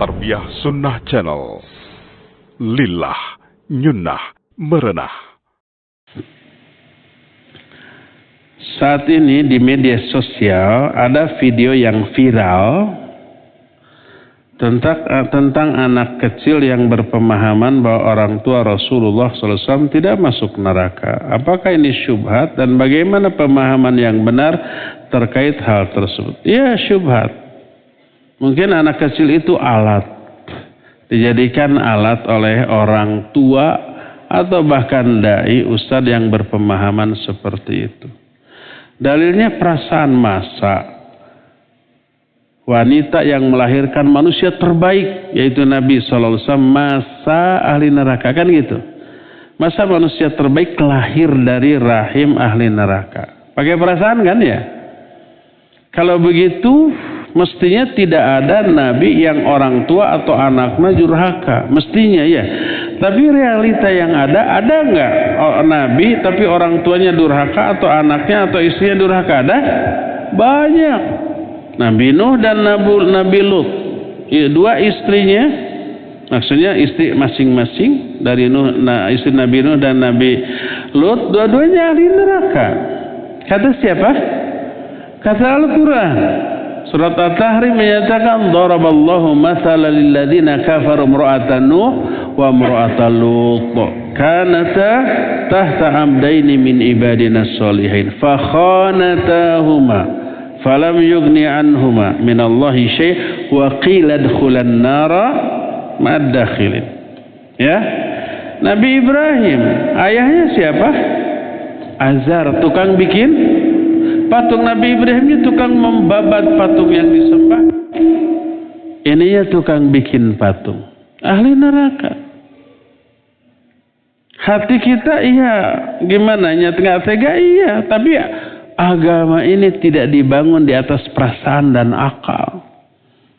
Tarbiyah Sunnah Channel. Lillah, nyunnah, merenah. Saat ini di media sosial ada video yang viral tentang anak kecil yang berpemahaman bahwa orang tua Rasulullah SAW tidak masuk neraka. Apakah ini syubhat dan bagaimana pemahaman yang benar terkait hal tersebut? Ya, syubhat. Mungkin anak kecil itu alat, dijadikan alat oleh orang tua atau bahkan dai ustadz yang berpemahaman seperti itu. Dalilnya perasaan masa. Wanita yang melahirkan manusia terbaik, yaitu Nabi SAW, masa ahli neraka, kan gitu. Masa manusia terbaik lahir dari rahim ahli neraka. Pakai perasaan kan ya? Kalau begitu, mestinya tidak ada nabi yang orang tua atau anaknya durhaka. Mestinya ya. Tapi realita yang ada nggak nabi tapi orang tuanya durhaka atau anaknya atau istrinya durhaka? Ada? Banyak. Nabi Nuh dan Nabi Lut. Dua istrinya, maksudnya istri masing-masing dari Nuh, istri Nabi Nuh dan Nabi Lut, dua-duanya ahli neraka. Kata siapa? Kata Al-Quran. Surat At-Tahrim menyatakan daraballahu mathalan lil ladzina kafaru imra'atan Nuh wa imra'atan Lut kanata tahta abdaini min ibadina sholihin fa khanatahuma falam yughni anhuma min Allahi syai' wa qila adkhulan nara ma'ad dakhilin. Ya. Nabi Ibrahim, ayahnya siapa? Azar, tukang bikin patung. Nabi Ibrahim tukang membabat patung yang disembah. Ininya tukang bikin patung. Ahli neraka. Hati kita iya, gimana? Nggak tega iya. Tapi agama ini tidak dibangun di atas perasaan dan akal.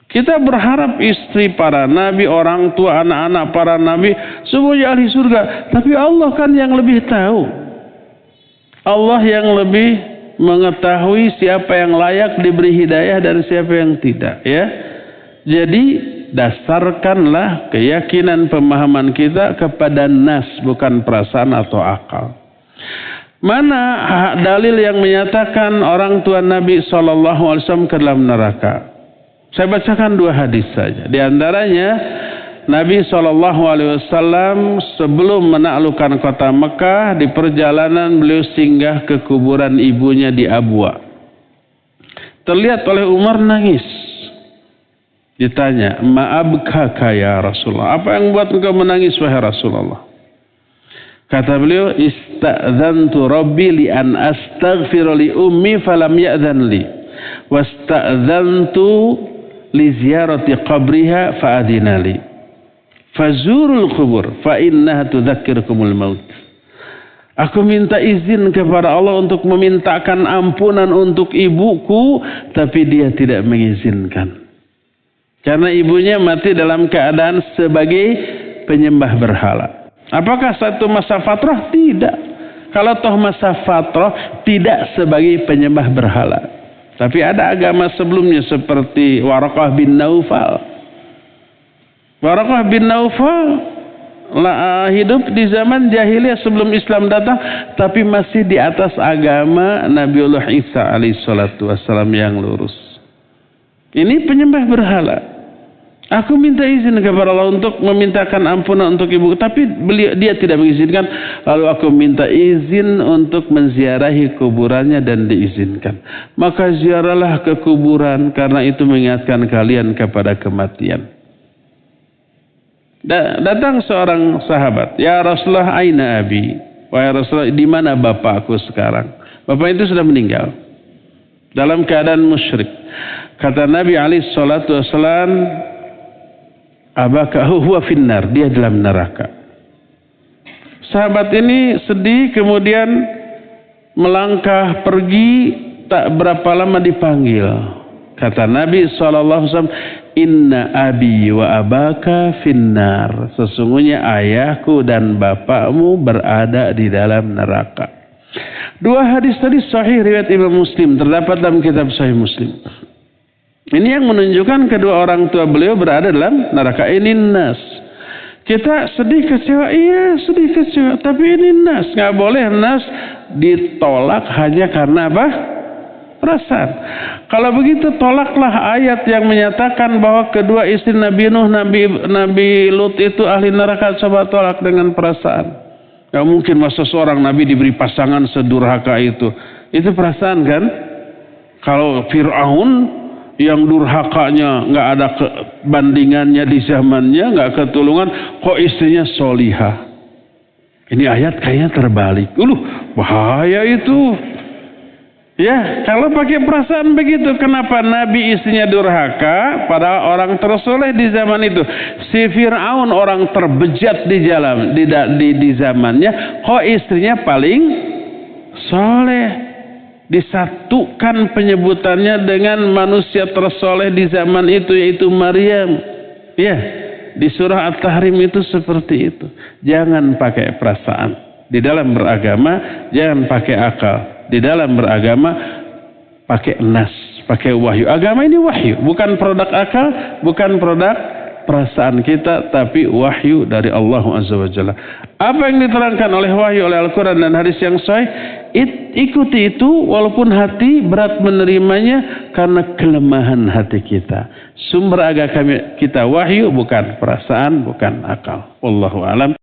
Kita berharap istri para nabi, orang tua, anak-anak para nabi, semuanya ahli surga. Tapi Allah kan yang lebih tahu. Allah yang lebih mengetahui siapa yang layak diberi hidayah dan siapa yang tidak, ya. Jadi dasarkanlah keyakinan pemahaman kita kepada nas, bukan perasaan atau akal. Mana dalil yang menyatakan orang tua Nabi SAW ke dalam neraka? Saya bacakan dua hadis saja. Di antaranya Nabi SAW sebelum menaklukkan kota Mekah, di perjalanan beliau singgah ke kuburan ibunya di Abwa. Terlihat oleh Umar nangis. Ditanya, ma'abkaka ya Rasulullah, apa yang buat engkau menangis wahai Rasulullah? Kata beliau, ista'dzantu rabbi li an astaghfira li ummi falam ya'dzan li wasta'dzantu li ziyarati qabriha fa'adina li fazurul kubur fa innaha tudzakkirukumul maut. Aku minta izin kepada Allah untuk memintakan ampunan untuk ibuku, tapi dia tidak mengizinkan. Karena ibunya mati dalam keadaan sebagai penyembah berhala. Apakah satu masa fatrah? Tidak. Kalau toh masa fatrah tidak sebagai penyembah berhala. Tapi ada agama sebelumnya seperti Waraqah bin Naufal. Waraqah bin Naufal hidup di zaman jahiliyah sebelum Islam datang, tapi masih di atas agama Nabiullah Isa alaihissalatu wassalam yang lurus. Ini penyembah berhala. Aku minta izin kepada Allah untuk memintakan ampunan untuk ibu, tapi dia tidak mengizinkan. Lalu aku minta izin untuk menziarahi kuburannya dan diizinkan. Maka ziarahlah ke kuburan, karena itu mengingatkan kalian kepada kematian. Datang seorang sahabat, ya Rasulullah, aina abi? Wahai Rasulullah, di mana bapakku sekarang? Bapak itu sudah meninggal dalam keadaan musyrik. Kata Nabi alaihi salatu wasallam, abaka huwa finnar, dia dalam neraka. Sahabat ini sedih, kemudian melangkah pergi, tak berapa lama dipanggil. Kata Nabi SAW, inna abi wa abaka finnar, sesungguhnya ayahku dan bapakmu berada di dalam neraka. Dua hadis tadi sahih riwayat Imam Muslim, terdapat dalam kitab Sahih Muslim. Ini yang menunjukkan kedua orang tua beliau berada dalam neraka. Ini nas. Kita sedih kecewa, iya sedih kecewa, tapi ini nas. Nggak boleh nas ditolak hanya karena apa? Perasaan. Kalau begitu tolaklah ayat yang menyatakan bahwa kedua istri Nabi Nuh, Nabi Lut itu ahli neraka. Coba tolak dengan perasaan. Gak mungkin masa seorang Nabi diberi pasangan sedurhaka itu. Itu perasaan kan? Kalau Fir'aun yang durhakanya nggak ada bandingannya di zamannya, nggak ketulungan, kok istrinya solihah. Ini ayat kayaknya terbalik. Bahaya itu. Ya, kalau pakai perasaan begitu, kenapa Nabi istrinya durhaka pada orang tersoleh di zaman itu? Si Fir'aun orang terbejat di zamannya, kok istrinya paling soleh? Disatukan penyebutannya dengan manusia tersoleh di zaman itu, yaitu Maryam. Ya, di surah At-Tahrim itu seperti itu. Jangan pakai perasaan. Di dalam beragama, jangan pakai akal. Di dalam beragama pakai nas, pakai wahyu. Agama ini wahyu, bukan produk akal, bukan produk perasaan kita, tapi wahyu dari Allah Azza wa Jalla. Apa yang diterangkan oleh wahyu, oleh Al-Quran dan hadis yang sahih, ikuti itu walaupun hati berat menerimanya karena kelemahan hati kita. Sumber agama kita wahyu, bukan perasaan, bukan akal. Wallahu a'lam.